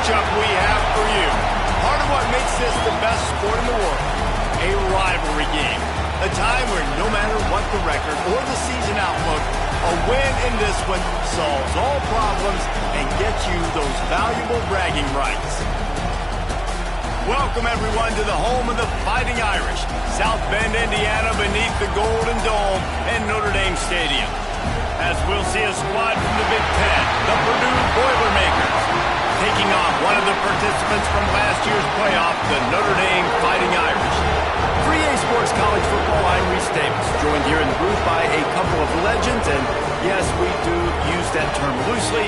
matchup we have for you. Part of what makes this the best sport in the world, a rivalry game. A time where no matter what the record or the season outlook, a win in this one solves all problems and gets you those valuable bragging rights. Welcome, everyone, to the home of the Fighting Irish, South Bend, Indiana, beneath the Golden Dome and Notre Dame Stadium. As we'll see a squad from the Big Ten, the Purdue Boilermakers, taking on one of the participants from last year's playoff, the Notre Dame Fighting Irish. 3A Sports College Football, I'm Reese Davis, joined here in the booth by a couple of legends, and yes, we do use that term loosely.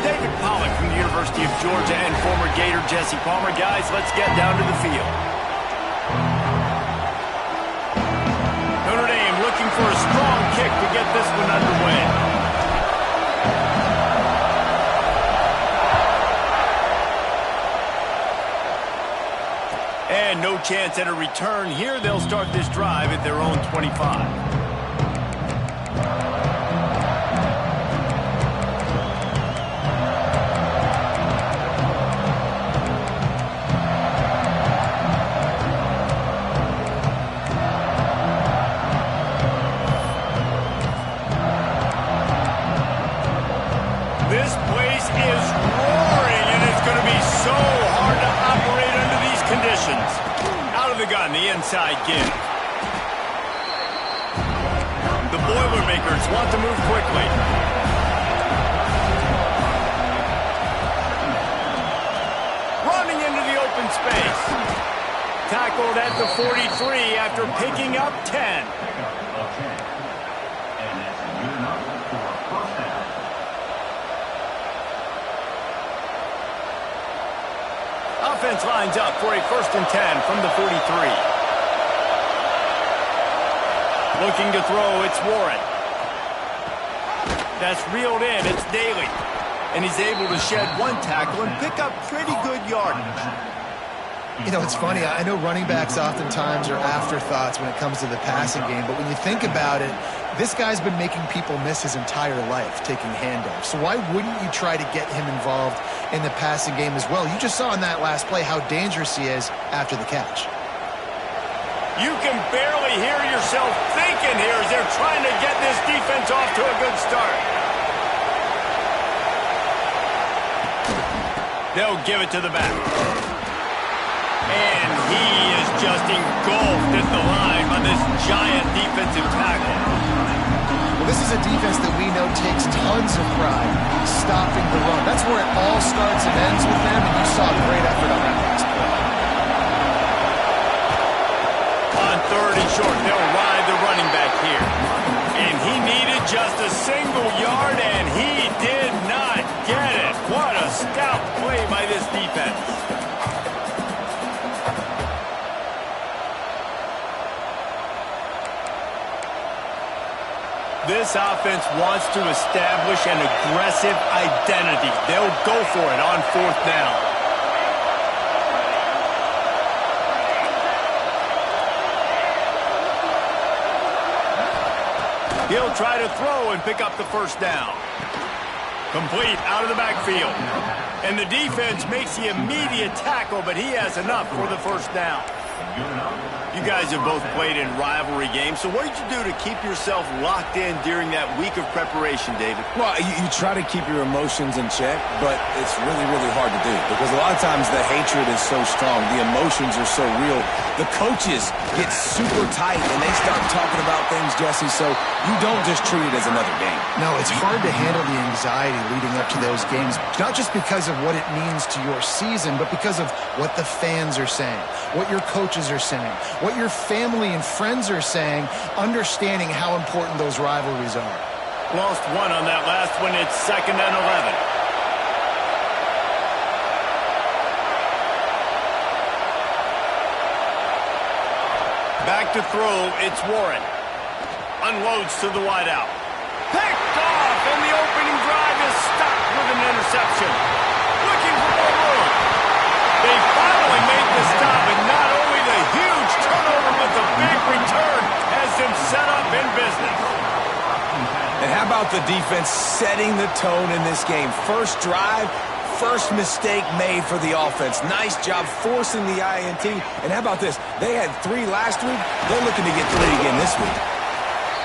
David Pollack from the University of Georgia and former Gator Jesse Palmer. Guys, let's get down to the field. Notre Dame looking for a strong kick to get this one underway. And no chance at a return here. They'll start this drive at their own 25. This place is roaring, and it's going to be so hard to operate under these conditions. Out of the gun, the inside give. The Boilermakers want to move quickly. Running into the open space. Tackled at the 43 after picking up 10. Offense lines up for a 1st and 10 from the 43. Looking to throw, it's Warren. That's reeled in, it's Daly. And he's able to shed one tackle and pick up pretty good yardage. You know, it's funny. I know running backs oftentimes are afterthoughts when it comes to the passing game, but when you think about it, this guy's been making people miss his entire life taking handoffs. So why wouldn't you try to get him involved in the passing game as well? You just saw in that last play how dangerous he is after the catch. You can barely hear yourself thinking here as they're trying to get this defense off to a good start. They'll give it to the back. And he is just engulfed at the line on this giant defensive tackle. Well, this is a defense that we know takes tons of pride stopping the run. That's where it all starts and ends with them, and you saw a great effort on that last play. On 3rd and short, they'll ride the running back here. And he needed just a single yard, and he did not get it. What a stout play by this defense. This offense wants to establish an aggressive identity. They'll go for it on 4th down. He'll try to throw and pick up the 1st down. Complete out of the backfield. And the defense makes the immediate tackle, but he has enough for the 1st down. You guys have both played in rivalry games, so what did you do to keep yourself locked in during that week of preparation, David? Well, you try to keep your emotions in check, but it's really, really hard to do because a lot of times the hatred is so strong, the emotions are so real. The coaches get super tight and they start talking about things, Jesse, so you don't just treat it as another game. No, it's hard to handle the anxiety leading up to those games, not just because of what it means to your season, but because of what the fans are saying, what your coaches are saying, what your family and friends are saying, understanding how important those rivalries are. Lost one on that last one. It's 2nd and 11. Back to throw, it's Warren. Unloads to the wideout. Picked off, and the opening drive is stopped with an interception. Looking for more room. They finally made the stop, and not only the huge turnover, but the big return has them set up in business. And how about the defense setting the tone in this game? First drive, first mistake made for the offense. Nice job forcing the INT. And how about this? They had 3 last week. They're looking to get 3 again this week.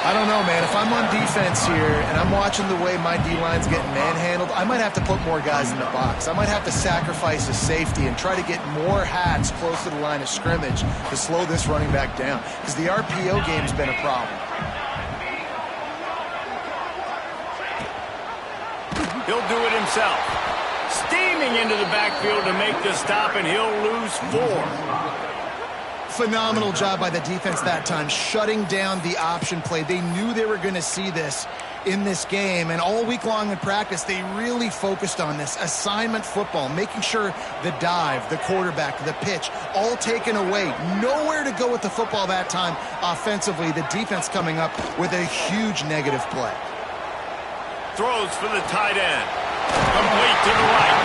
I don't know, man. If I'm on defense here and I'm watching the way my D-line's getting manhandled, I might have to put more guys in the box. I might have to sacrifice a safety and try to get more hats close to the line of scrimmage to slow this running back down, because the RPO game's been a problem. He'll do it himself. Steaming into the backfield to make the stop, and he'll lose 4. Phenomenal job by the defense that time, shutting down the option play. They knew they were going to see this in this game, and all week long in practice, they really focused on this assignment football, making sure the dive, the quarterback, the pitch, all taken away. Nowhere to go with the football that time offensively. The defense coming up with a huge negative play. Throws for the tight end. Complete to the right.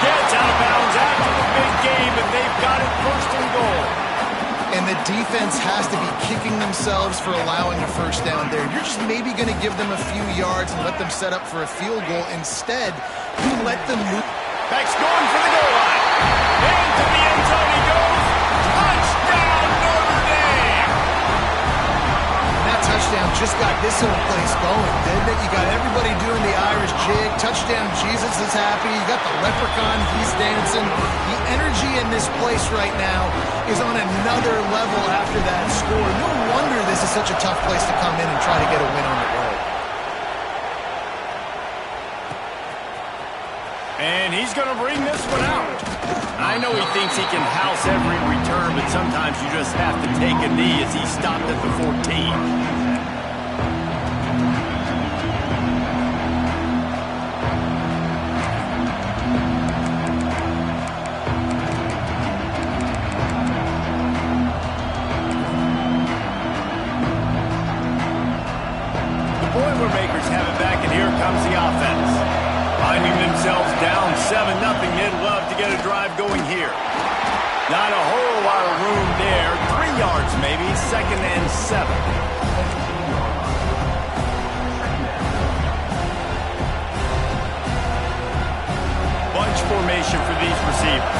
Gets out of bounds after the big game, and they've got it first and goal. And the defense has to be kicking themselves for allowing a first down there. You're just maybe going to give them a few yards and let them set up for a field goal. Instead, you let them move. Back's going for the goal line. Into the end zone he goes. Touchdown, Notre Dame! And that touchdown just got this whole place going, didn't it? You got everybody doing the Irish jig. Touchdown, Jesus is happy. You got the leprechaun, he's dancing. The energy in this place right now is on another level after that score. No wonder this is such a tough place to come in and try to get a win on the road. And he's going to bring this one out. I know he thinks he can house every return, but sometimes you just have to take a knee as he stopped at the 14. Boilermakers have it back, and here comes the offense. Finding themselves down 7-0, they'd love to get a drive going here. Not a whole lot of room there. 3 yards maybe, 2nd and 7. Bunch formation for these receivers.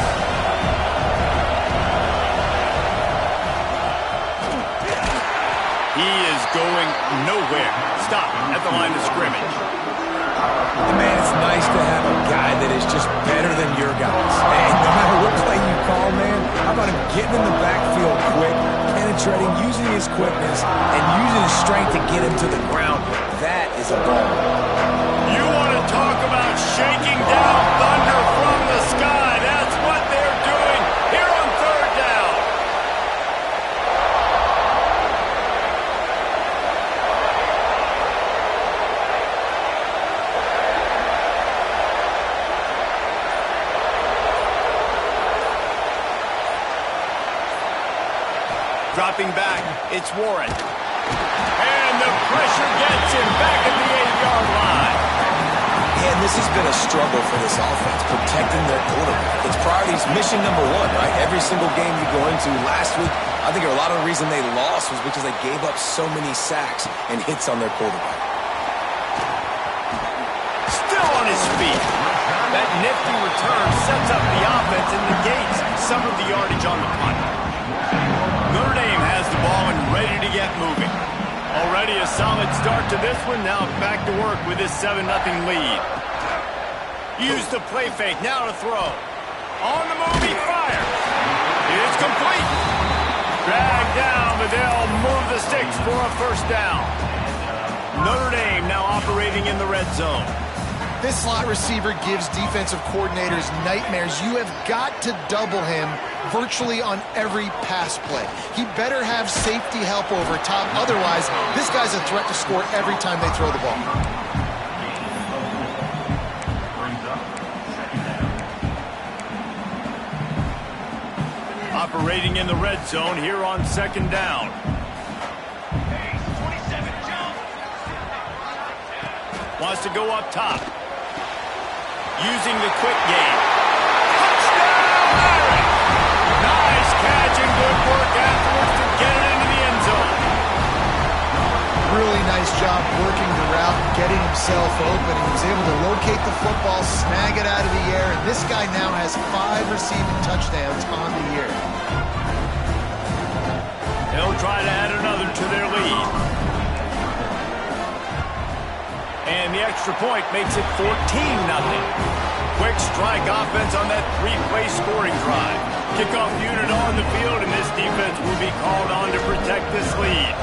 He is going nowhere. Stop at the line of scrimmage. Man, it's nice to have a guy that is just better than your guys. And no matter what play you call, man, how about him getting in the backfield quick, penetrating, using his quickness, and using his strength to get him to the ground. That is a ball. You want to talk about shaking down thunder from the sky. That's what they're doing here on 3rd down. Dropping back, it's Warren. And the pressure gets him back at the 8-yard line. And this has been a struggle for this offense, protecting their quarterback. It's priorities, mission number 1, right? Every single game you go into. Last week, I think a lot of the reason they lost was because they gave up so many sacks and hits on their quarterback. Still on his feet. That nifty return sets up the offense and negates some of the yardage on the punt. Notre Dame has the ball and ready to get moving. Already a solid start to this one. Now back to work with this 7-0 lead. Use the play fake. Now to throw. On the move, he fires. It's complete. Dragged down, but they'll move the sticks for a first down. Notre Dame now operating in the red zone. This slot receiver gives defensive coordinators nightmares. You have got to double him virtually on every pass play. He better have safety help over top. Otherwise, this guy's a threat to score every time they throw the ball. Operating in the red zone here on 2nd down. Wants to go up top. Using the quick game. Touchdown, Irish! Nice catch and good work afterwards to get it into the end zone. Really nice job working the route and getting himself open. He was able to locate the football, snag it out of the air, and this guy now has 5 receiving touchdowns on the year. They'll try to add another to their lead. And the extra point makes it 14-0. Quick strike offense on that 3-play scoring drive. Kickoff unit on the field, and this defense will be called on to protect this lead.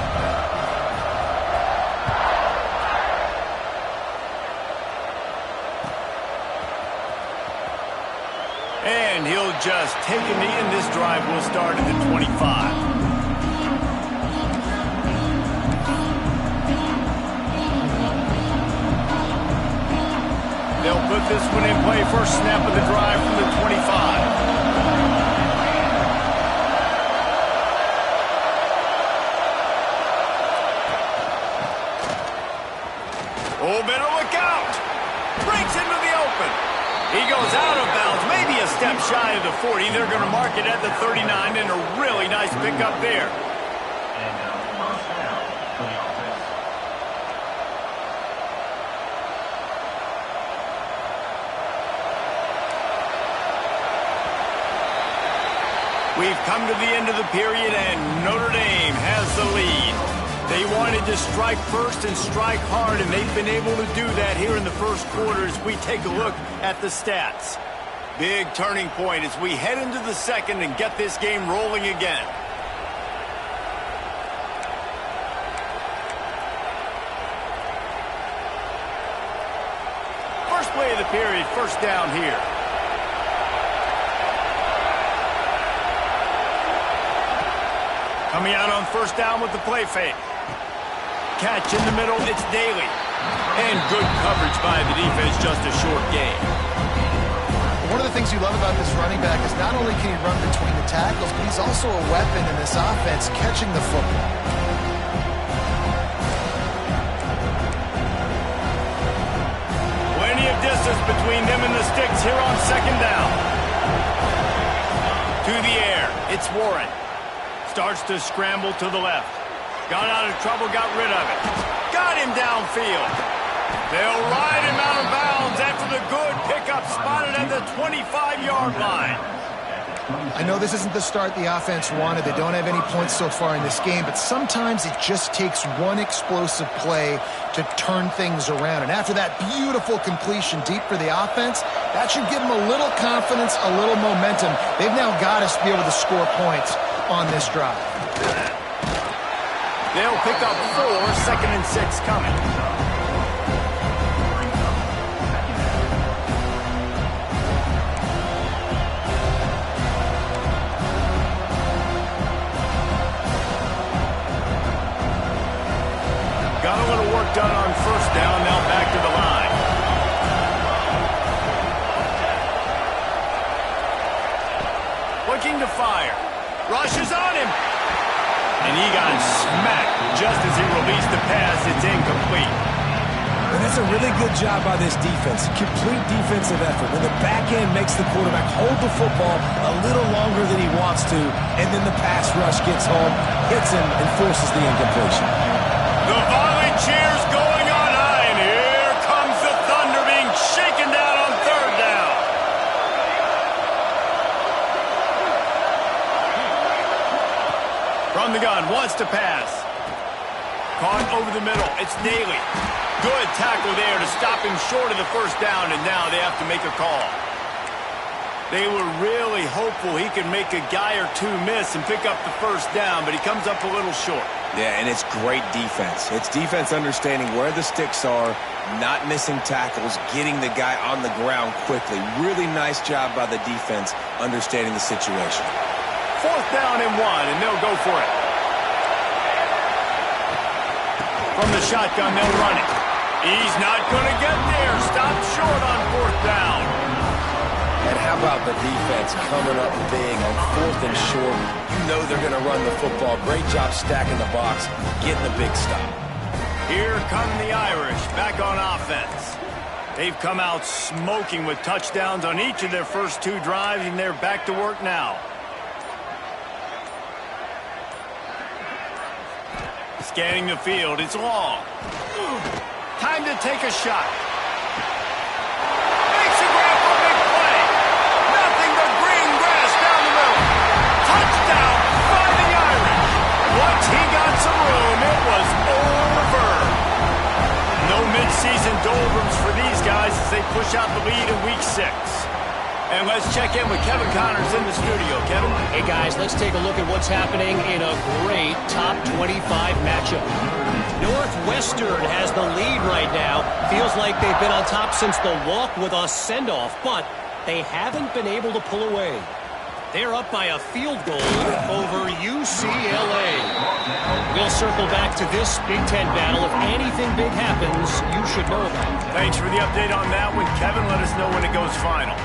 And he'll just take a knee, and this drive will start at the 25. They'll put this one in play. First snap of the drive from the 25. Oh, better look out. Breaks into the open. He goes out of bounds, maybe a step shy of the 40. They're going to mark it at the 39, and a really nice pickup there. We've come to the end of the period, and Notre Dame has the lead. They wanted to strike first and strike hard, and they've been able to do that here in the first quarter as we take a look at the stats. Big turning point as we head into the second and get this game rolling again. First play of the period, first down here. Coming out on first down with the play fake. Catch in the middle, it's Daly. And good coverage by the defense, just a short gain. One of the things you love about this running back is not only can he run between the tackles, but he's also a weapon in this offense, catching the football. Plenty of distance between them and the sticks here on second down. To the air, it's Warren. Starts to scramble to the left. Got out of trouble, got rid of it. Got him downfield. They'll ride him out of bounds after the good pickup spotted at the 25-yard line. I know this isn't the start the offense wanted. They don't have any points so far in this game, but sometimes it just takes one explosive play to turn things around. And after that beautiful completion deep for the offense, that should give them a little confidence, a little momentum. They've now got us to be able to score points on this drive. They'll pick up 4, second and 6 coming. Got a little work done on first down, now back to the line. Looking to fire. Rushes on him. And he got smacked just as he released the pass. It's incomplete. And that's a really good job by this defense. Complete defensive effort. When the back end makes the quarterback hold the football a little longer than he wants to, and then the pass rush gets home, hits him, and forces the incompletion. The volley cheers going on high, and here comes the Thunder being shaken down on third down. From the gun, wants to pass. Caught over the middle, it's Daly. Good tackle there to stop him short of the first down, and now they have to make a call. They were really hopeful he could make a guy or two miss and pick up the first down, but he comes up a little short. Yeah, and it's great defense. It's defense understanding where the sticks are, not missing tackles, getting the guy on the ground quickly. Really nice job by the defense understanding the situation. Fourth down and 1, and they'll go for it. From the shotgun, they'll run it. He's not going to get there. Stopped short on fourth down. And how about the defense coming up big on fourth and short? You know they're going to run the football. Great job stacking the box, getting the big stop. Here come the Irish back on offense. They've come out smoking with touchdowns on each of their first 2 drives, and they're back to work now. Scanning the field. It's long. Time to take a shot. Makes a grab for a big play. Nothing but green grass down the middle. Touchdown, Fighting Irish. Once he got some room, it was over. No mid-season doldrums for these guys as they push out the lead in Week 6. And let's check in with Kevin Connors in the studio. Kevin? Hey, guys, let's take a look at what's happening in a great top 25 matchup. Northwestern has the lead right now. Feels like they've been on top since the walk with us send-off, but they haven't been able to pull away. They're up by a field goal over UCLA. We'll circle back to this Big Ten battle. If anything big happens, you should know about it. Thanks for the update on that one, Kevin. Let us know when it goes final.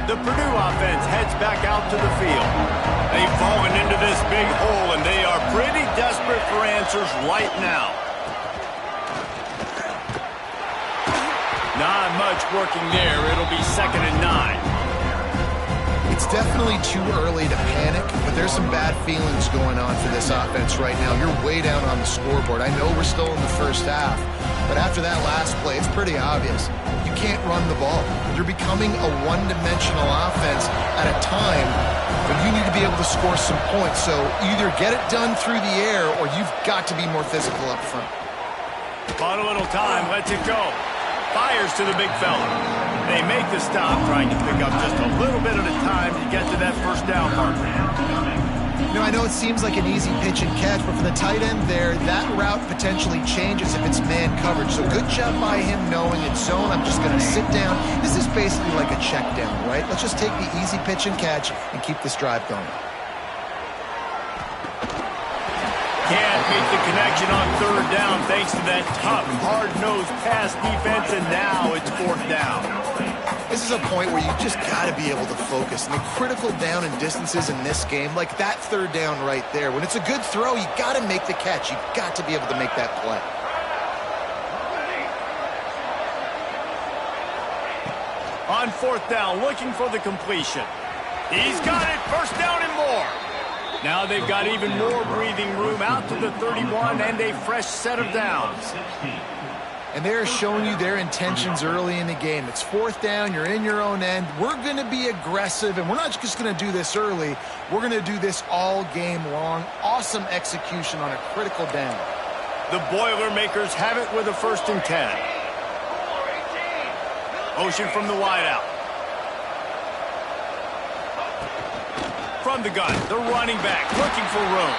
The Purdue offense heads back out to the field. They've fallen into this big hole, and they are pretty desperate for answers right now. Not much working there. It'll be 2nd and 9. It's definitely too early to panic, but there's some bad feelings going on for this offense right now. You're way down on the scoreboard. I know we're still in the first half, but after that last play, it's pretty obvious. You can't run the ball. You're becoming a one-dimensional offense at a time when you need to be able to score some points. So either get it done through the air or you've got to be more physical up front. Bought a little time, lets it go. Fires to the big fella. They make the stop, trying to pick up just a little bit at a time to get to that first down marker. You know, I know it seems like an easy pitch and catch, but for the tight end there, that route potentially changes if it's man coverage. So good job by him knowing it's zone. I'm just going to sit down. This is basically like a check down, right? Let's just take the easy pitch and catch and keep this drive going. Can't make the connection on 3rd down thanks to that tough, hard-nosed pass defense, and now it's 4th down. This is a point where you just got to be able to focus. And the critical down and distances in this game, like that 3rd down right there, when it's a good throw, you got to make the catch. You got to be able to make that play. On 4th down, looking for the completion. He's got it, 1st down and more. Now they've got even more breathing room out to the 31 and a fresh set of downs. And they're showing you their intentions early in the game. It's 4th down, you're in your own end. We're going to be aggressive, and we're not just going to do this early. We're going to do this all game long. Awesome execution on a critical down. The Boilermakers have it with a 1st and 10. Motion from the wideout. From the gun, the running back looking for room.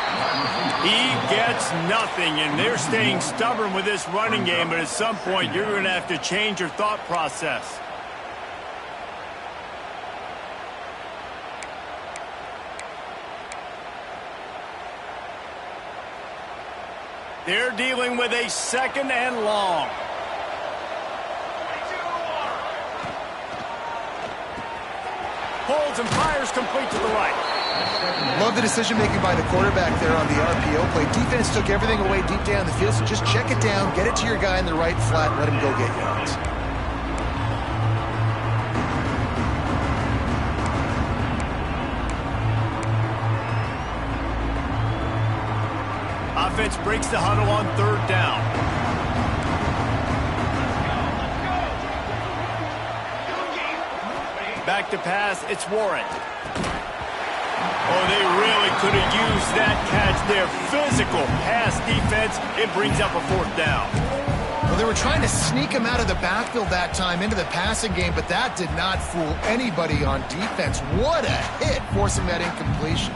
He gets nothing, and they're staying stubborn with this running game, but at some point you're going to have to change your thought process. They're dealing with a 2nd and long. Holds and fires complete to the right. Love the decision-making by the quarterback there on the RPO play. Defense took everything away deep down the field, so just check it down, get it to your guy in the right flat, and let him go get yards. Offense breaks the huddle on 3rd down. Back to pass, it's Warren. Oh, they really could have used that catch there. Physical pass defense. It brings up a 4th down. Well, they were trying to sneak him out of the backfield that time into the passing game, but that did not fool anybody on defense. What a hit, forcing that incompletion.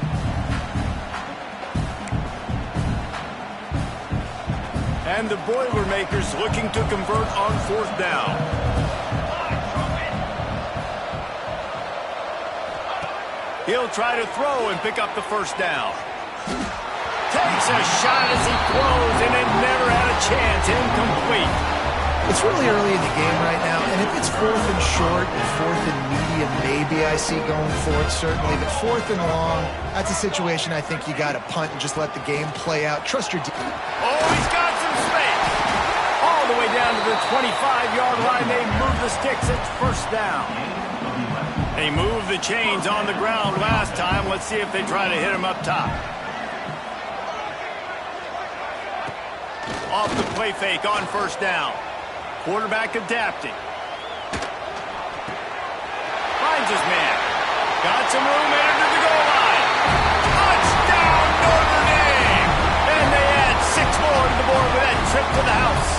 And the Boilermakers looking to convert on 4th down. He'll try to throw and pick up the 1st down. Takes a shot as he throws, and it never had a chance. Incomplete. It's really early in the game right now, and if it's 4th and short and 4th and medium, maybe I see going for it, certainly. But 4th and long, that's a situation I think you got to punt and just let the game play out. Trust your defense. Oh, he's got some space. All the way down to the 25-yard line. They move the sticks. It's 1st down. They moved the chains on the ground last time. Let's see if they try to hit him up top. Off the play fake on first down. Quarterback adapting. Finds his man. Got some room into the goal line. Touchdown, Notre Dame! And they add 6 more to the board with that trip to the house.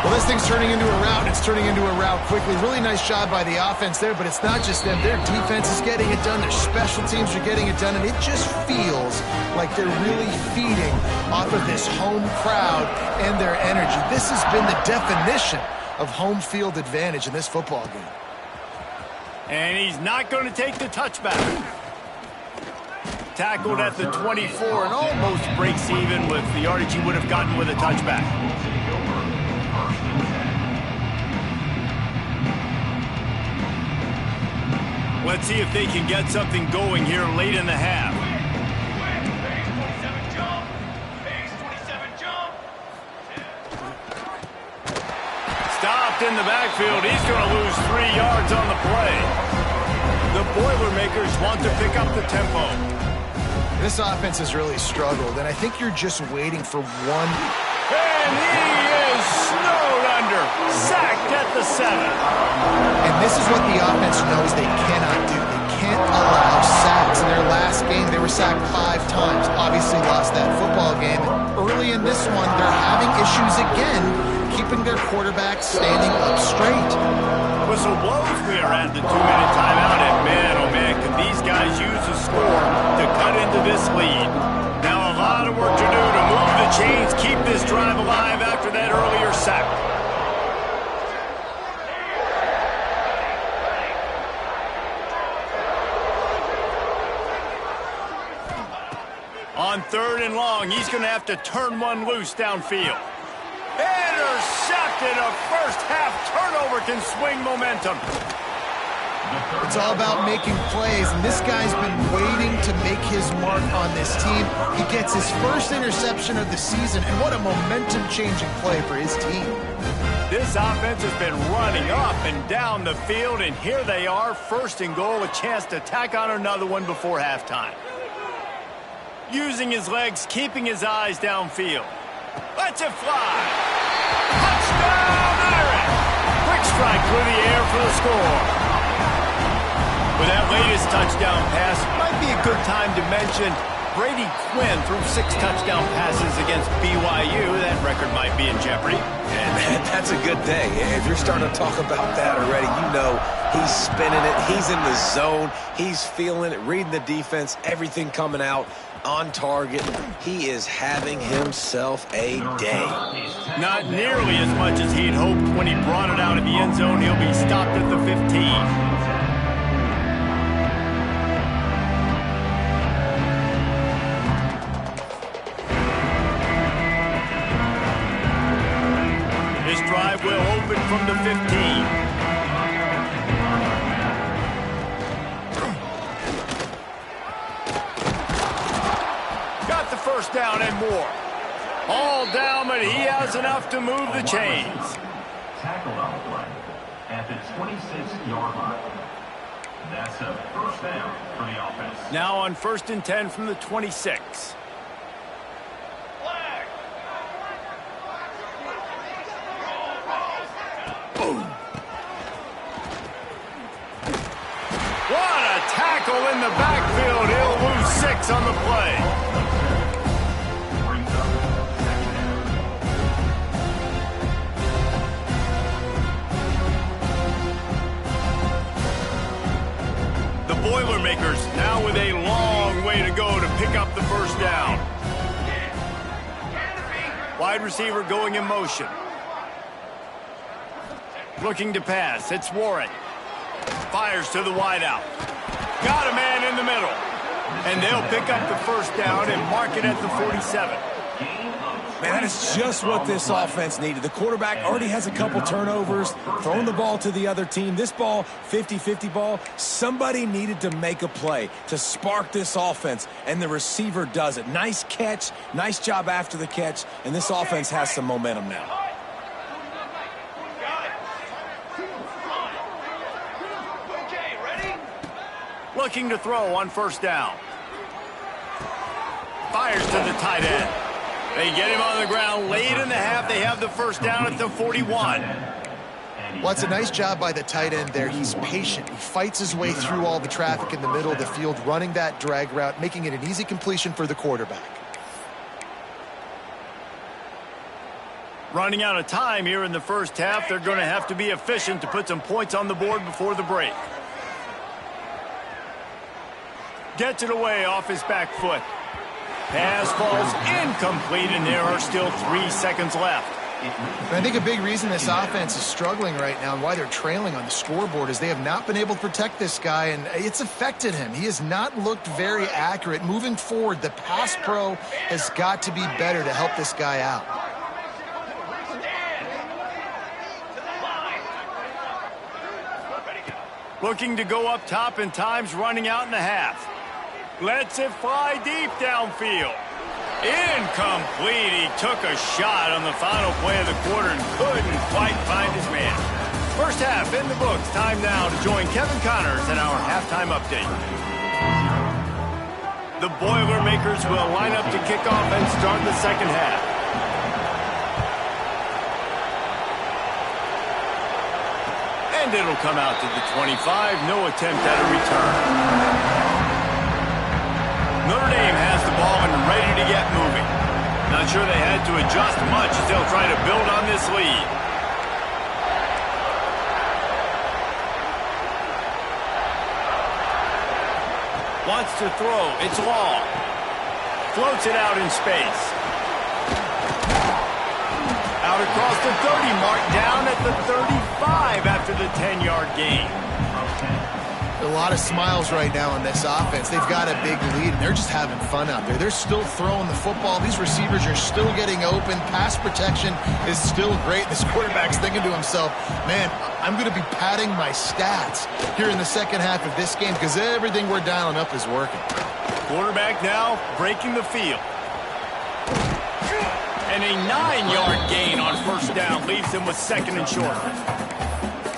Well, this thing's turning into a rout. It's turning into a rout quickly. Really nice job by the offense there, but it's not just them. Their defense is getting it done. Their special teams are getting it done, and it just feels like they're really feeding off of this home crowd and their energy. This has been the definition of home field advantage in this football game. And he's not going to take the touchback. Tackled at the 24 and almost breaks even with the yardage he would have gotten with a touchback. Let's see if they can get something going here late in the half. Stopped in the backfield. He's going to lose 3 yards on the play. The Boilermakers want to pick up the tempo. This offense has really struggled, and I think you're just waiting for one. And he is snowed under. Sacked at the 7. And this is what the offense knows they cannot do. They can't allow sacks. In their last game, they were sacked 5 times. Obviously lost that football game. Early in this one, they're having issues again, keeping their quarterback standing up straight. Whistle blows. We are at the 2-minute timeout, and man, oh man, can these guys use the score to cut into this lead. Now a lot of work to do to move the chains, keep this drive alive after that earlier sack. On 3rd and long, he's going to have to turn one loose downfield. Intercepted. A first-half turnover can swing momentum. It's all about making plays, and this guy's been waiting to make his mark on this team. He gets his first interception of the season, and what a momentum-changing play for his team. This offense has been running up and down the field, and here they are, 1st and goal, a chance to tack on another one before halftime. Using his legs, keeping his eyes downfield. Lets it fly. Touchdown, Irish! Quick strike through the air for the score. With that latest touchdown pass, might be a good time to mention Brady Quinn threw 6 touchdown passes against BYU. That record might be in jeopardy. And that's a good day. If you're starting to talk about that already, you know he's spinning it. He's in the zone. He's feeling it, reading the defense, everything coming out on target. He is having himself a day. Not nearly as much as he'd hoped when he brought it out of the end zone. He'll be stopped at the 15. Drive will open from the 15. Got the first down and more. All down, but he has enough to move the chains. Tackled on the play at the 26-yard line. That's a first down for the offense. Now on 1st and 10 from the 26. In the backfield, he'll lose 6 on the play. The Boilermakers now with a long way to go to pick up the first down. Wide receiver going in motion. Looking to pass. It's Warren. Fires to the wideout. Got a man in the middle. And they'll pick up the first down and mark it at the 47. Man, that is just what this offense needed. The quarterback already has a couple turnovers, throwing the ball to the other team. This ball, 50-50 ball, somebody needed to make a play to spark this offense, and the receiver does it. Nice catch, nice job after the catch, and this offense has some momentum now. looking to throw on first down. Fires to the tight end. They get him on the ground late in the half. They have the first down at the 41. Well, it's a nice job by the tight end there. He's patient. He fights his way through all the traffic in the middle of the field, running that drag route, making it an easy completion for the quarterback. Running out of time here in the first half. They're going to have to be efficient to put some points on the board before the break. Gets it away off his back foot. Pass falls incomplete, and there are still 3 seconds left. I think a big reason this offense is struggling right now and why they're trailing on the scoreboard is they have not been able to protect this guy, and it's affected him. He has not looked very accurate. Moving forward, the pass pro has got to be better to help this guy out. Looking to go up top, and time's running out in the half. Lets it fly deep downfield. Incomplete. He took a shot on the final play of the quarter and couldn't quite find his man. First half in the books. Time now to join Kevin Connors in our halftime update. The Boilermakers will line up to kick off and start the second half. And it'll come out to the 25. No attempt at a return. Notre Dame has the ball and ready to get moving. Not sure they had to adjust much as they'll try to build on this lead. Wants to throw. It's long. Floats it out in space. Out across the 30 mark, down at the 35 after the 10-yard gain. A lot of smiles right now on this offense. They've got a big lead, and they're just having fun out there. They're still throwing the football. These receivers are still getting open. Pass protection is still great. This quarterback's thinking to himself, man, I'm going to be padding my stats here in the second half of this game because everything we're dialing up is working. Quarterback now breaking the field. And a 9-yard gain on first down leaves him with second and short.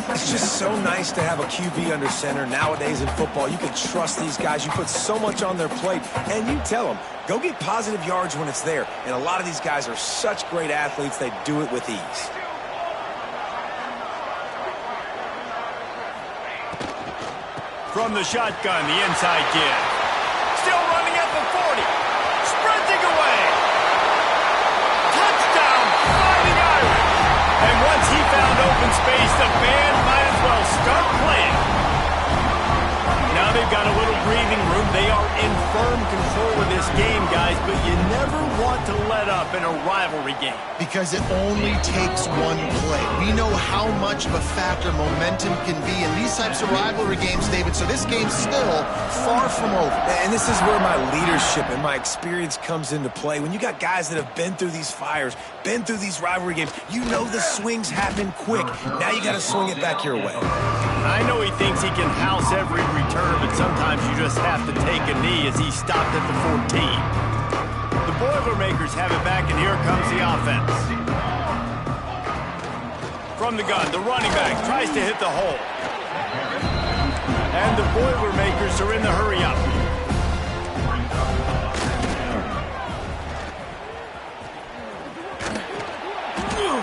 It's just so nice to have a QB under center. Nowadays in football, you can trust these guys. You put so much on their plate, and you tell them, go get positive yards when it's there. And a lot of these guys are such great athletes, they do it with ease. From the shotgun, the inside kid. Still running at the 40. Sprinting away. Touchdown, Fighting Irish. And once he found open space, the band might as well start playing. Now they've got a little breathing room. They are in firm control of this game, guys, but you never want to let up in a rivalry game. Because it only takes one play. We know how much of a factor momentum can be in these types of rivalry games, David, so this game's still far from over. And this is where my leadership and my experience comes into play. When you got guys that have been through these fires, been through these rivalry games, you know the swings happen quick. Now you got to swing it back your way. I know he thinks he can house every return, but sometimes you just have to take a knee as he stopped at the 14. The Boilermakers have it back, and here comes the offense. From the gun, the running back tries to hit the hole. And the Boilermakers are in the hurry-up.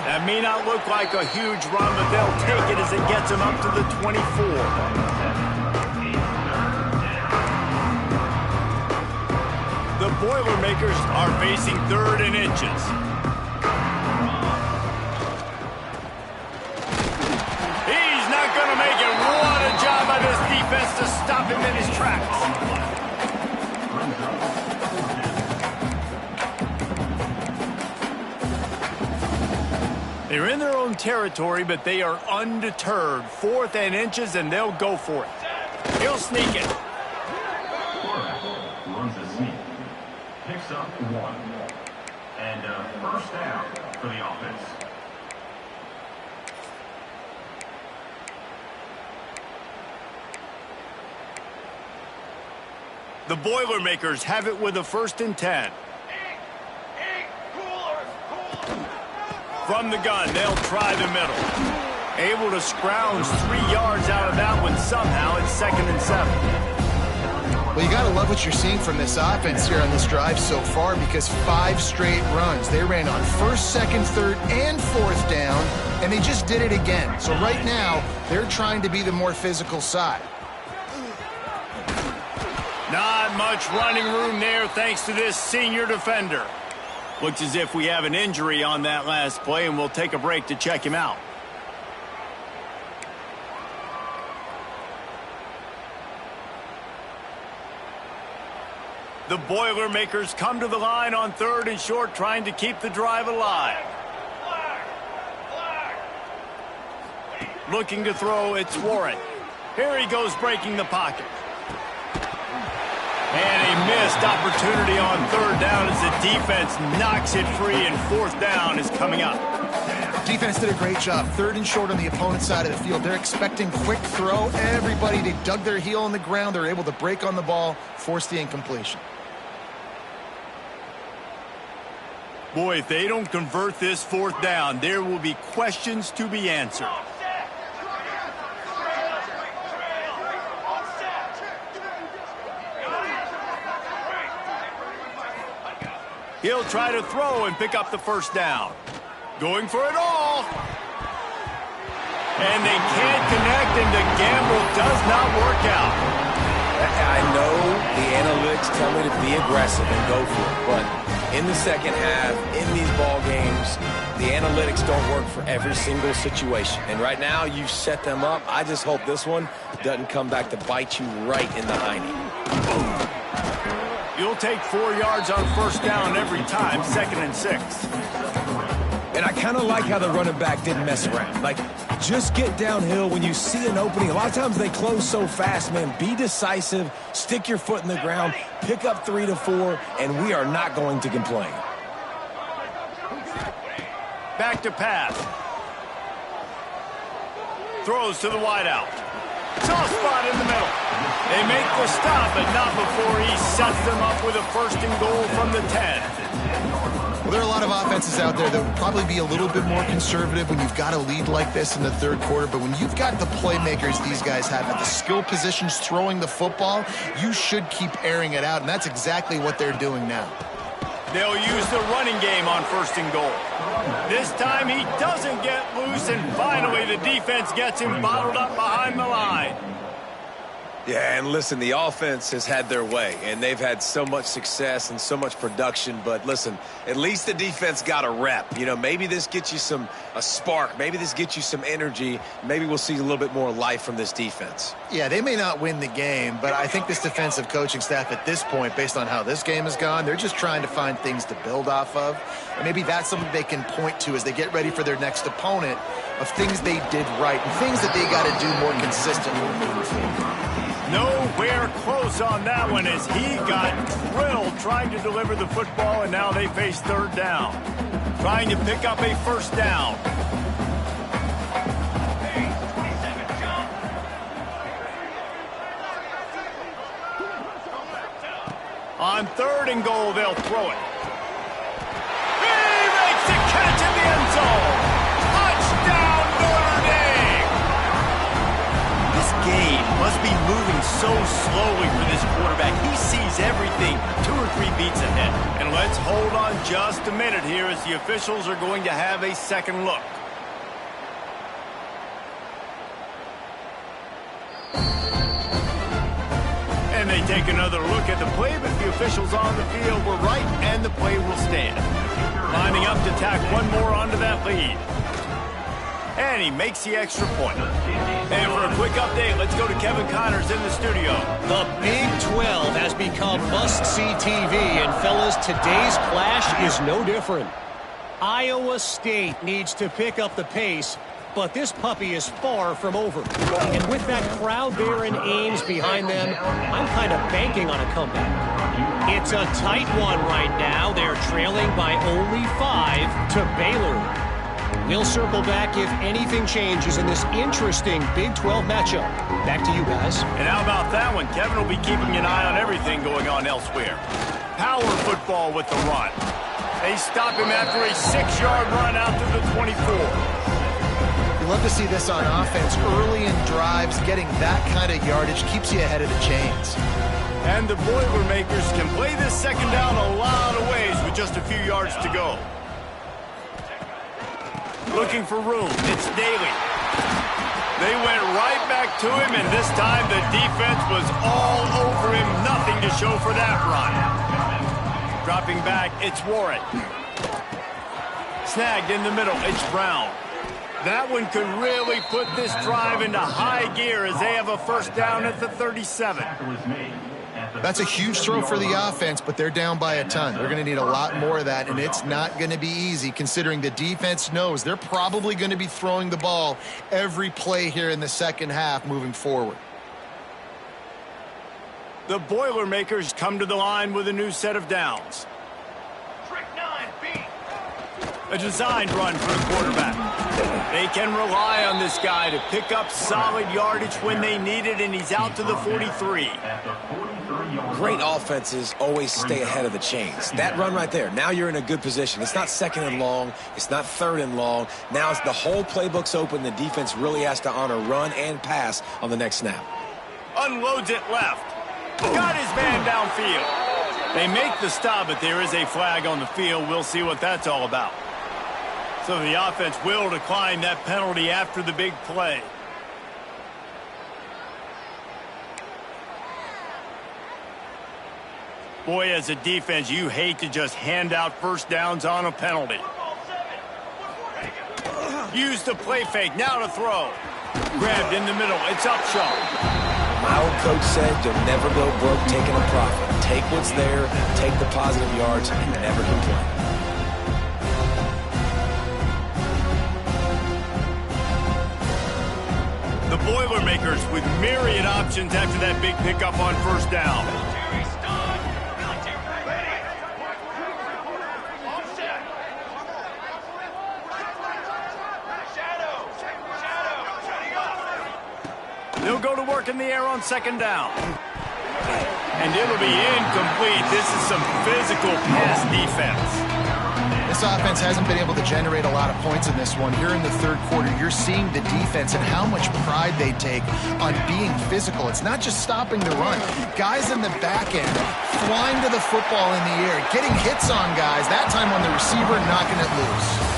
That may not look like a huge run, but they'll take it as it gets them up to the 24. The Boilermakers are facing 3rd and inches. He's not going to make it. What a job by this defense to stop him in his tracks. They're in their own territory, but they are undeterred. 4th and inches, and they'll go for it. He'll sneak it. Runs a sneak. Picks up 1. And first down for the offense. The Boilermakers have it with a 1st and 10. From the gun, they'll try the middle. Able to scrounge 3 yards out of that one somehow. It's 2nd and 7. Well, you got to love what you're seeing from this offense here on this drive so far, because 5 straight runs. They ran on first, second, third, and fourth down, and they just did it again. So right now, they're trying to be the more physical side. Not much running room there thanks to this senior defender. Looks as if we have an injury on that last play, and we'll take a break to check him out. The Boilermakers come to the line on 3rd and short, trying to keep the drive alive. Looking to throw, it's Warren. Here he goes, breaking the pocket. And a missed opportunity on 3rd down as the defense knocks it free, and 4th down is coming up. Defense did a great job. 3rd and short on the opponent's side of the field. They're expecting quick throw. Everybody, they dug their heel on the ground. They're able to break on the ball, force the incompletion. Boy, if they don't convert this 4th down, there will be questions to be answered. He'll try to throw and pick up the 1st down. Going for it all. And they can't connect, and the gamble does not work out. I know the analytics tell me to be aggressive and go for it, but in the second half, in these ball games, the analytics don't work for every single situation. And right now, you set them up. I just hope this one doesn't come back to bite you right in the hiney. You'll take 4 yards on 1st down every time, 2nd and 6. And I kind of like how the running back didn't mess around. Like, just get downhill when you see an opening. A lot of times they close so fast, man. Be decisive, stick your foot in the ground, pick up 3 to 4, and we are not going to complain. Back to pass. Throws to the wideout. Soft spot in the middle. They make the stop, but not before he sets them up with a 1st and goal from the 10. Well, there are a lot of offenses out there that would probably be a little bit more conservative when you've got a lead like this in the 3rd quarter. But when you've got the playmakers these guys have at the skill positions throwing the football, you should keep airing it out. And that's exactly what they're doing now. They'll use the running game on 1st and goal. This time he doesn't get loose, and finally the defense gets him bottled up behind the line. Yeah, and listen, the offense has had their way, and they've had so much success and so much production. But listen, at least the defense got a rep. You know, maybe this gets you a spark. Maybe this gets you some energy. Maybe we'll see a little bit more life from this defense. Yeah, they may not win the game, but I think this defensive coaching staff at this point, based on how this game has gone, they're just trying to find things to build off of. And maybe that's something they can point to as they get ready for their next opponent, of things they did right and things that they got to do more consistently. Nowhere close on that one as he got drilled trying to deliver the football, and now they face 3rd down. Trying to pick up a 1st down. On 3rd and goal, they'll throw it. He makes the catch in the end zone. Touchdown, Notre Dame. This game must be moving so slowly for this quarterback. He sees everything 2 or 3 beats ahead. And let's hold on just a minute here as the officials are going to have a second look. And they take another look at the play, but the officials on the field were right, and the play will stand. Lining up to tack one more onto that lead. And he makes the extra point. And for a quick update, let's go to Kevin Connors in the studio. The Big 12 has become must-see TV, and fellas, today's clash is no different. Iowa State needs to pick up the pace, but this puppy is far from over. And with that crowd there in Ames behind them, I'm kind of banking on a comeback. It's a tight one right now. They're trailing by only 5 to Baylor. We'll circle back if anything changes in this interesting Big 12 matchup. Back to you guys. And how about that one? Kevin will be keeping an eye on everything going on elsewhere. Power football with the run. They stop him after a 6-yard run out to the 24. You love to see this on offense early in drives. Getting that kind of yardage keeps you ahead of the chains. And the Boilermakers can play this second down a lot of ways with just a few yards to go. Looking for room. It's Daly. They went right back to him, and this time the defense was all over him. Nothing to show for that run. Dropping back, it's Warren. Snagged in the middle, it's Brown. That one could really put this drive into high gear as they have a first down at the 37. That's a huge throw for the offense, but they're down by a ton. They're going to need a lot more of that, and it's not going to be easy considering the defense knows they're probably going to be throwing the ball every play here in the second half moving forward. The Boilermakers come to the line with a new set of downs. A designed run for the quarterback. They can rely on this guy to pick up solid yardage when they need it, and he's out to the 43. Great offenses always stay ahead of the chains. That run right there, now you're in a good position. It's not second and long. It's not third and long. Now it's the whole playbook's open. The defense really has to honor run and pass on the next snap. Unloads it left. Got his man downfield. They make the stop, but there is a flag on the field. We'll see what that's all about. So the offense will decline that penalty after the big play. Boy, as a defense, you hate to just hand out first downs on a penalty. Use the play fake, now to throw. Grabbed in the middle, it's Upshaw. My old coach said you'll never go broke taking a profit. Take what's there, take the positive yards, and never complain. The Boilermakers with myriad options after that big pickup on first down. They'll go to work in the air on second down. And it'll be incomplete. This is some physical pass defense. This offense hasn't been able to generate a lot of points in this one. Here in the third quarter, you're seeing the defense and how much pride they take on being physical. It's not just stopping the run. Guys in the back end flying to the football in the air, getting hits on guys, that time on the receiver, knocking it loose.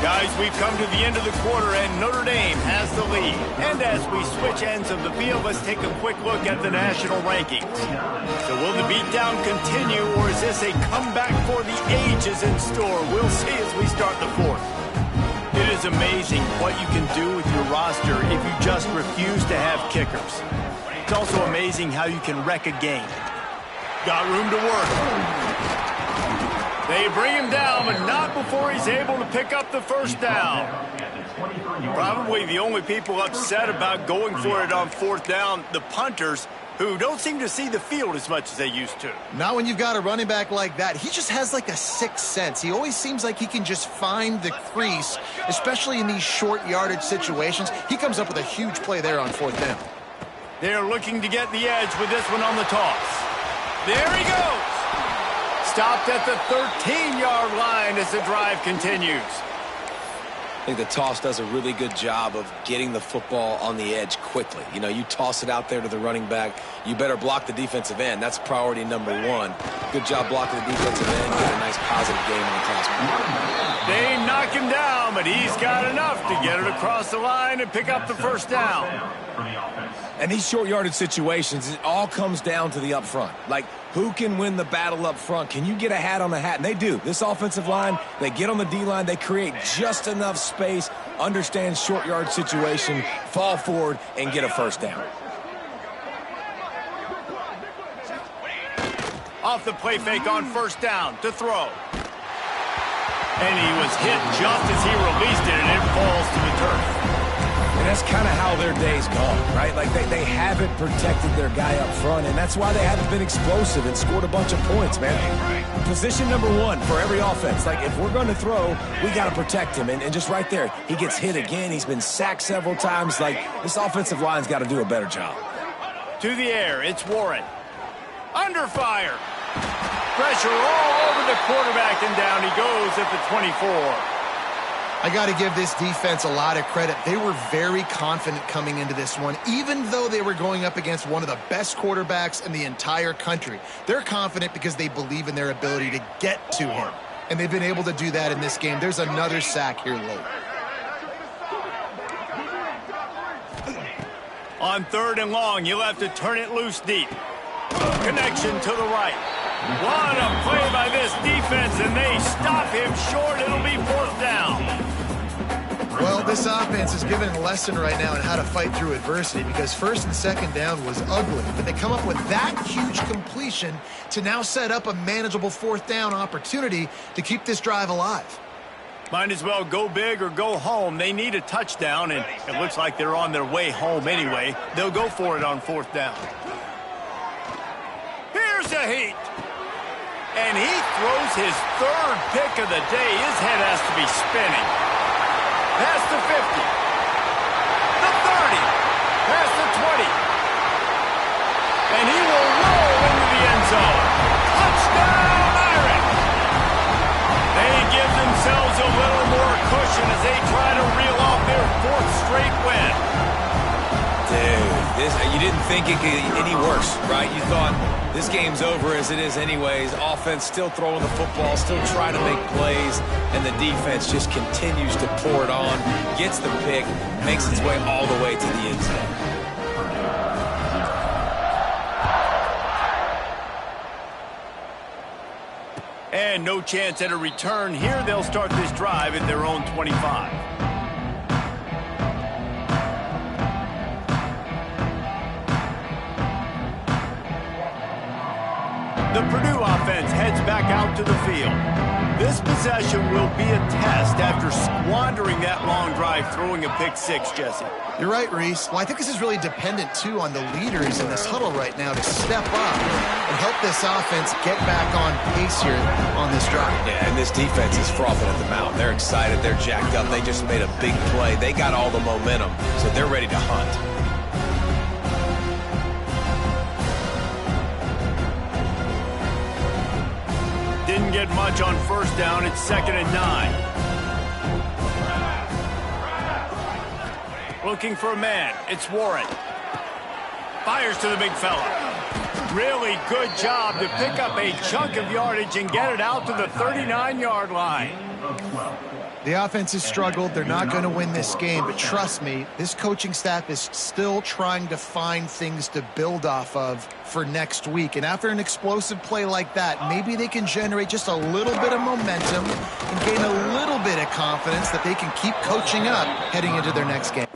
Guys, we've come to the end of the quarter, and Notre Dame has the lead. And as we switch ends of the field, let's take a quick look at the national rankings. So will the beatdown continue, or is this a comeback for the ages in store? We'll see as we start the fourth. It is amazing what you can do with your roster if you just refuse to have kickers. It's also amazing how you can wreck a game. Got room to work. They bring him down, but not before he's able to pick up the first down. Probably the only people upset about going for it on fourth down, the punters, who don't seem to see the field as much as they used to. Not when you've got a running back like that. He just has like a sixth sense. He always seems like he can just find the crease, especially in these short yardage situations. He comes up with a huge play there on fourth down. They're looking to get the edge with this one on the toss. There he goes. Stopped at the 13-yard line as the drive continues. I think the toss does a really good job of getting the football on the edge quickly. You know, you toss it out there to the running back. You better block the defensive end. That's priority number one. Good job blocking the defensive end. Get a nice positive game on the toss. They knock him down, but he's got enough to get it across the line and pick up the first down. And these short yardage situations, it all comes down to the up front. Like, who can win the battle up front? Can you get a hat on the hat? And they do. This offensive line, they get on the D-line, they create just enough space, understand short yard situation, fall forward, and get a first down. Off the play fake on first down to throw. And he was hit just as he released it, and it falls to the turf. And that's kind of how their day's gone, right? Like, they haven't protected their guy up front, and that's why they haven't been explosive and scored a bunch of points, man. Position number one for every offense. Like, if we're going to throw, we got to protect him. And just right there, he gets hit again. He's been sacked several times. Like, this offensive line's got to do a better job. To the air, it's Warren. Under fire. Pressure all over the quarterback, and down he goes at the 24. I got to give this defense a lot of credit. They were very confident coming into this one, even though they were going up against one of the best quarterbacks in the entire country. They're confident because they believe in their ability to get to him, and they've been able to do that in this game. There's another sack here late. On 3rd and long, you'll have to turn it loose deep. Connection to the right. What a play by this defense, and they stop him short. It'll be 4th down. Well, this offense is given a lesson right now on how to fight through adversity, because 1st and 2nd down was ugly, but they come up with that huge completion to now set up a manageable 4th down opportunity to keep this drive alive. Might as well go big or go home. They need a touchdown, and it looks like they're on their way home anyway. They'll go for it on 4th down. Here's a heat. And he throws his 3rd pick of the day. His head has to be spinning. Past the 50. The 30. Past the 20. And he will roll into the end zone. Touchdown, Irish! They give themselves a little more cushion as they try to reel off their 4th straight win. Dude, you didn't think it could get any worse, right? You thought this game's over as it is anyways. Offense still throwing the football, still trying to make plays, and the defense just continues to pour it on, gets the pick, makes its way all the way to the end zone. And no chance at a return here. They'll start this drive at their own 25. The Purdue offense heads back out to the field. This possession will be a test after squandering that long drive throwing a pick 6, Jesse. You're right, Reese. Well, I think this is really dependent, too, on the leaders in this huddle right now to step up and help this offense get back on pace here on this drive. Yeah, and this defense is frothing at the mouth. They're excited. They're jacked up. They just made a big play. They got all the momentum, so they're ready to hunt. Didn't get much on 1st down. It's 2nd and 9. Looking for a man. It's Warren. Fires to the big fella. Really good job to pick up a chunk of yardage and get it out to the 39-yard line. The offense has struggled. They're not going to win this game, but trust me, this coaching staff is still trying to find things to build off of for next week. And after an explosive play like that, maybe they can generate just a little bit of momentum and gain a little bit of confidence that they can keep coaching up heading into their next game.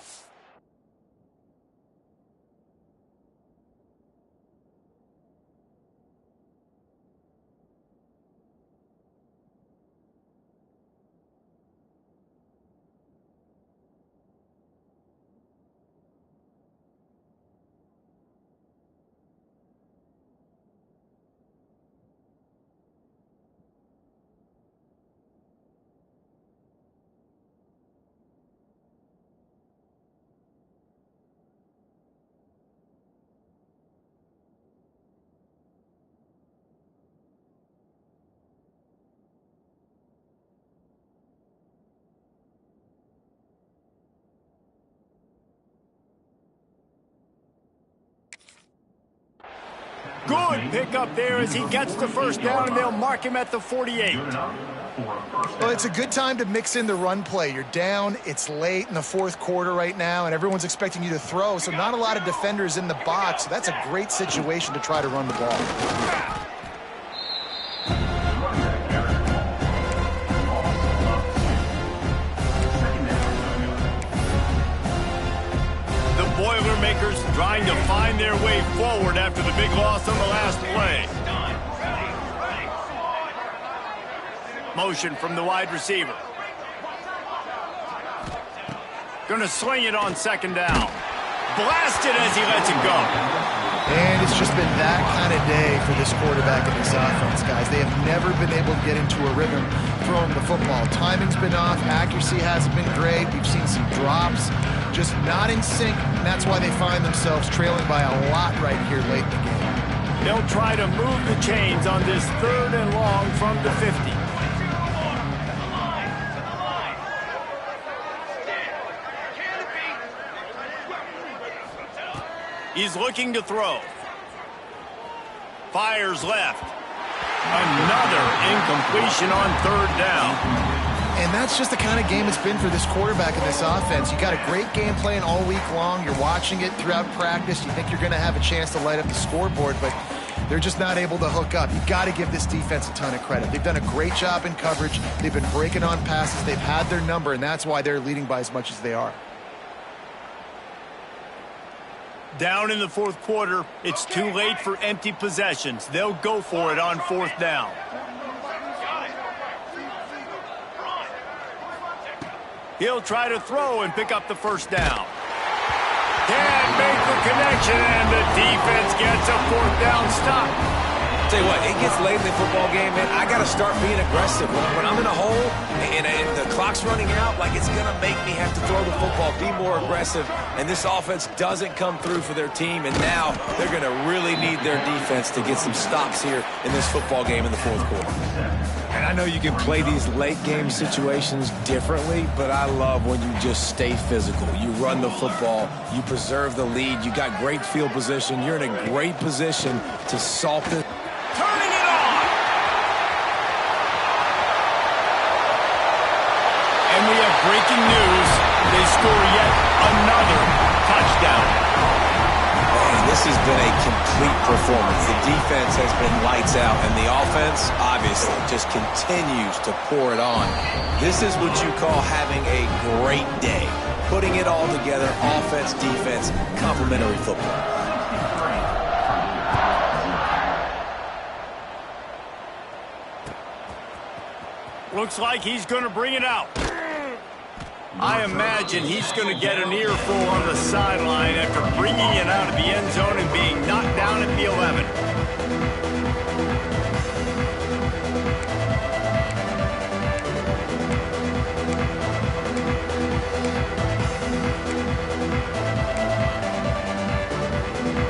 Good pickup there as he gets the 1st down, and they'll mark him at the 48. Well, it's a good time to mix in the run play. You're down, it's late in the 4th quarter right now, and everyone's expecting you to throw, so not a lot of defenders in the box. So that's a great situation to try to run the ball. Boilermakers trying to find their way forward after the big loss on the last play. Motion from the wide receiver. Going to sling it on 2nd down. Blasted as he lets it go. And it's just been that kind of day for this quarterback and this offense, guys. They have never been able to get into a rhythm throwing the football. Timing's been off. Accuracy hasn't been great. We've seen some drops. Just not in sync, and that's why they find themselves trailing by a lot right here late in the game. They'll try to move the chains on this 3rd and long from the 50. He's looking to throw. Fires left. Another incompletion on third down. And that's just the kind of game it's been for this quarterback in this offense. You got a great game plan all week long. You're watching it throughout practice. You think you're going to have a chance to light up the scoreboard, but they're just not able to hook up. You've got to give this defense a ton of credit. They've done a great job in coverage. They've been breaking on passes. They've had their number, and that's why they're leading by as much as they are. Down in the fourth quarter, it's too late for empty possessions. They'll go for it on fourth down. He'll try to throw and pick up the first down. Can't make the connection, and the defense gets a fourth down stop. Tell you what, it gets late in the football game, man. I got to start being aggressive. When I'm in a hole and the clock's running out, like it's going to make me have to throw the football, be more aggressive. And this offense doesn't come through for their team, and now they're going to really need their defense to get some stops here in this football game in the fourth quarter. And I know you can play these late game situations differently, but I love when you just stay physical. You run the football, you preserve the lead, you got great field position, you're in a great position to salt this. Turning it on! And we have breaking news. They score yet another touchdown. Man, this has been a complete performance. The defense has been lights out, and the offense, obviously, just continues to pour it on. This is what you call having a great day. Putting it all together, offense, defense, complementary football. Looks like he's going to bring it out. I imagine he's going to get an earful on the sideline after bringing it out of the end zone and being knocked down at the 11.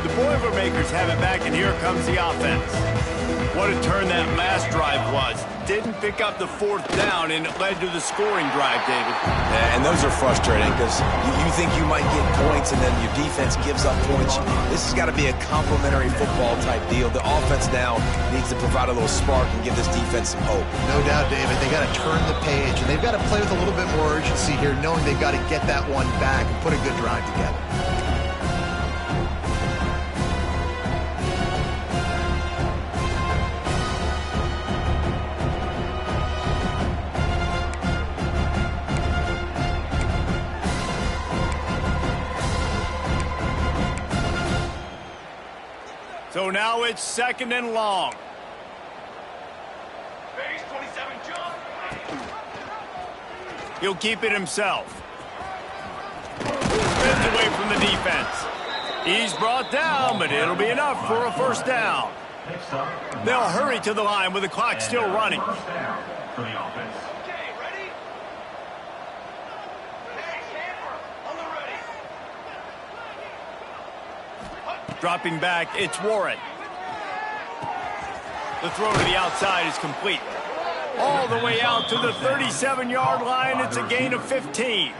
The Boilermakers have it back, and here comes the offense. What a turn that last drive was. Didn't pick up the fourth down, and it led to the scoring drive, David. Yeah, and those are frustrating because you think you might get points, and then your defense gives up points. This has got to be a complementary football type deal. The offense now needs to provide a little spark and give this defense some hope. No doubt, David. They got to turn the page, and they've got to play with a little bit more urgency here, knowing they've got to get that one back and put a good drive together. So now it's second and long. Base 27 jump. He'll keep it himself. Spins away from the defense. He's brought down, but it'll be enough for a first down. Next up, They'll hurry to the line with the clock still running. first down for the offense. Dropping back, it's Warren. The throw to the outside is complete. All the way out to the 37-yard line. It's a gain of 15.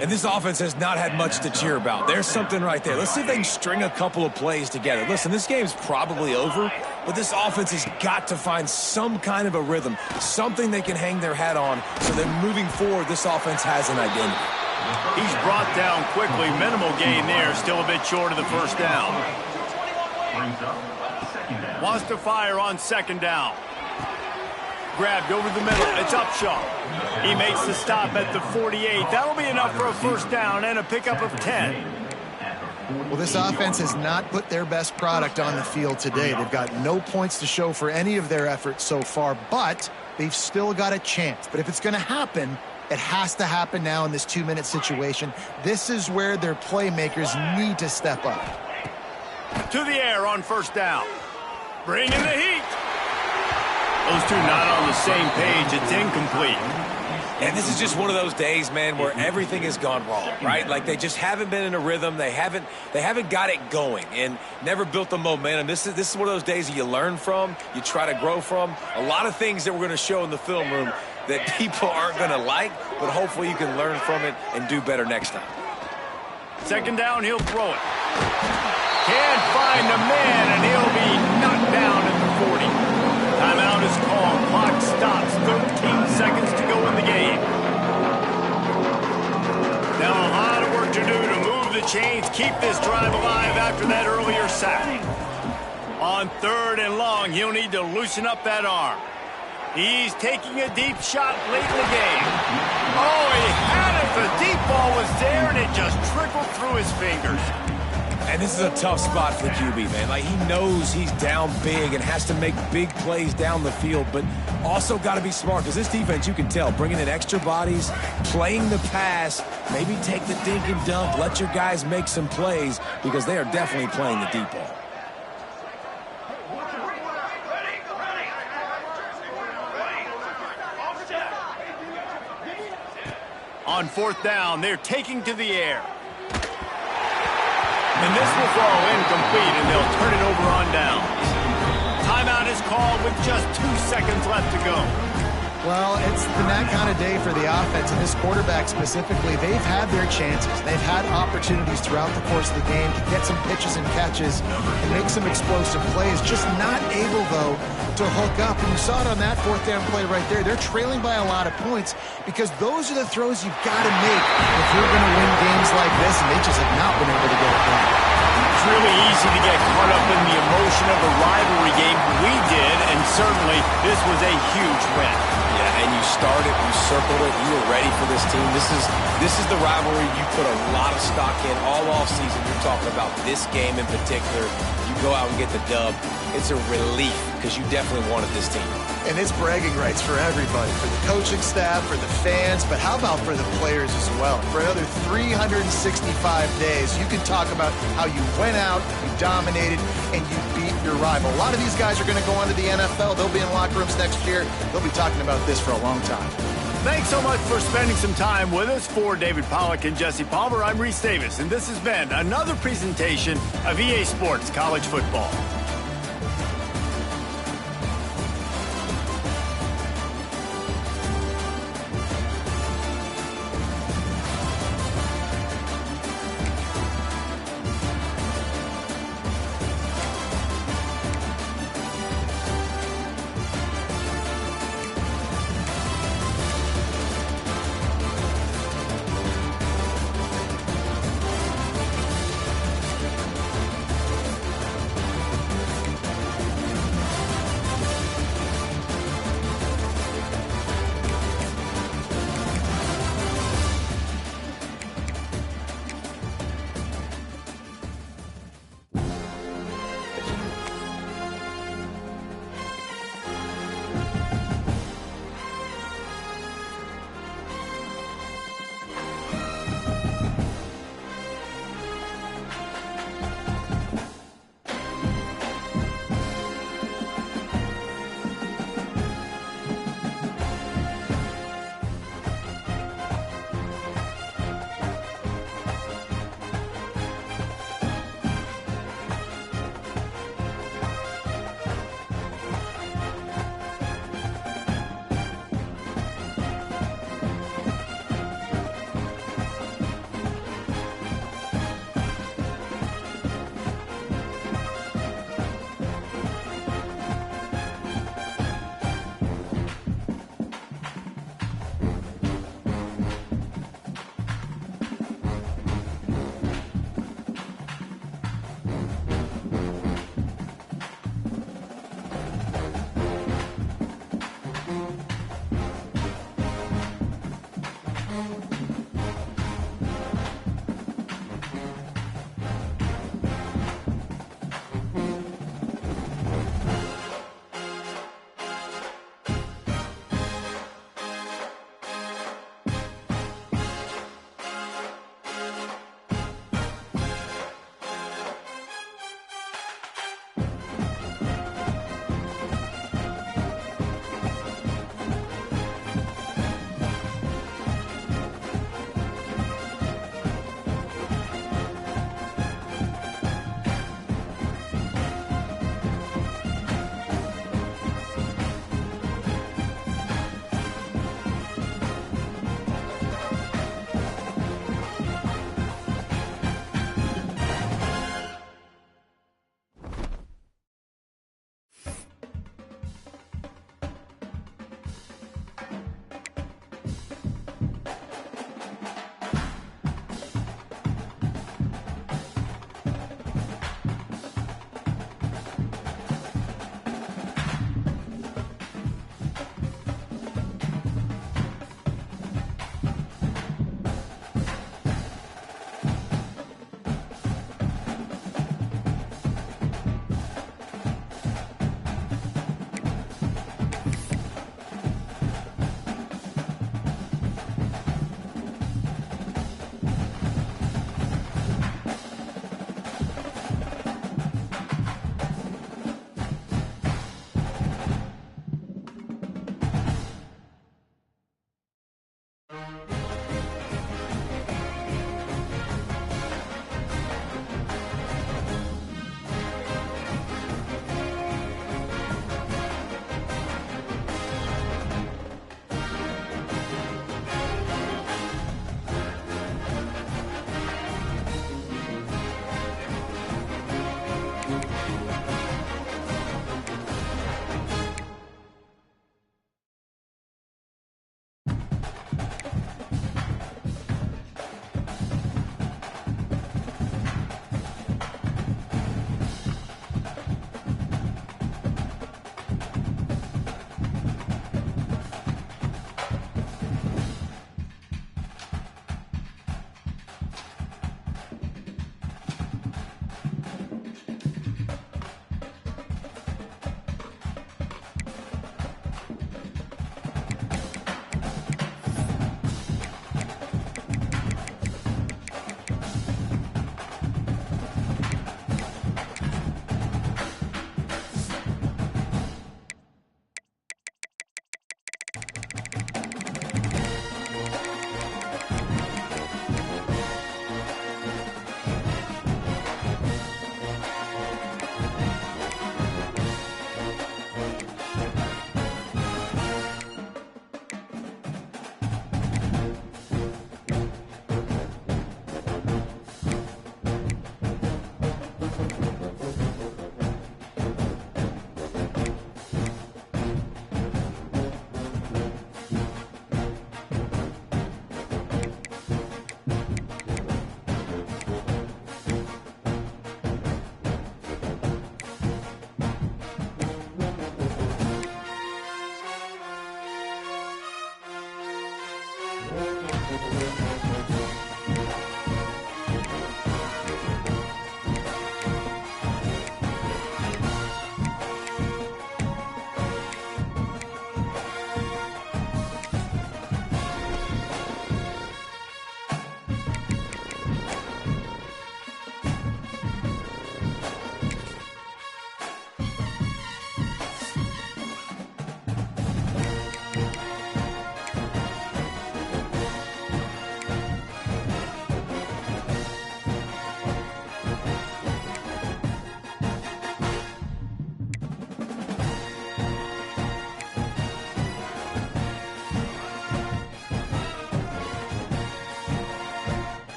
And this offense has not had much to cheer about. There's something right there. Let's see if they can string a couple of plays together. Listen, this game's probably over, but this offense has got to find some kind of a rhythm, something they can hang their hat on, so that moving forward, this offense has an identity. He's brought down quickly. Minimal gain there. Still a bit short of the first down. Brings up second down. Wants to fire on second down. Grabbed over the middle. It's Upshaw. He makes the stop at the 48. That'll be enough for a first down and a pickup of 10. Well, this offense has not put their best product on the field today. They've got no points to show for any of their efforts so far, but they've still got a chance. But if it's going to happen, it has to happen now in this 2-minute situation. This is where their playmakers need to step up. To the air on first down. Bringing the heat. Those two not on the same page. It's incomplete. And this is just one of those days, man, where everything has gone wrong, right? Like they just haven't been in a rhythm. They haven't got it going and never built the momentum. This is one of those days that you learn from, you try to grow from. A lot of things that we're going to show in the film room that people aren't going to like, but hopefully you can learn from it and do better next time. Second down, he'll throw it. Can't find the man, and he'll be knocked down at the 40. Timeout is called. Clock stops. 13 seconds to go in the game. Now a lot of work to do to move the chains, keep this drive alive after that earlier sack. On 3rd and long, he'll need to loosen up that arm. He's taking a deep shot late in the game. Oh, he had it. The deep ball was there, and it just trickled through his fingers. And this is a tough spot for the QB, man. Like, he knows he's down big and has to make big plays down the field, but also got to be smart, because this defense, you can tell, bringing in extra bodies, playing the pass, maybe take the dink and dunk, let your guys make some plays, because they are definitely playing the deep ball. On 4th down, they're taking to the air. And this will fall incomplete, and they'll turn it over on downs. Timeout is called with just 2 seconds left to go. Well, it's been that kind of day for the offense, and this quarterback specifically. They've had their chances. They've had opportunities throughout the course of the game to get some pitches and catches and make some explosive plays, just not able, though, to hook up. And you saw it on that 4th down play right there. They're trailing by a lot of points because those are the throws you've got to make if you're going to win games like this, and they just have not been able to get it done. It's really easy to get caught up in the emotion of a rivalry game. We did, and certainly this was a huge win. Yeah, and you started, you circled it, you were ready for this team. This is the rivalry you put a lot of stock in all offseason. You're talking about this game in particular. You go out and get the dub. It's a relief because you definitely wanted this team. And it's bragging rights for everybody, for the coaching staff, for the fans, but how about for the players as well? For another 365 days, you can talk about how you went out, you dominated, and you beat your rival. A lot of these guys are going to go on to the NFL. They'll be in locker rooms next year. They'll be talking about this for a long time. Thanks so much for spending some time with us. For David Pollack and Jesse Palmer, I'm Reese Davis, and this has been another presentation of EA Sports College Football.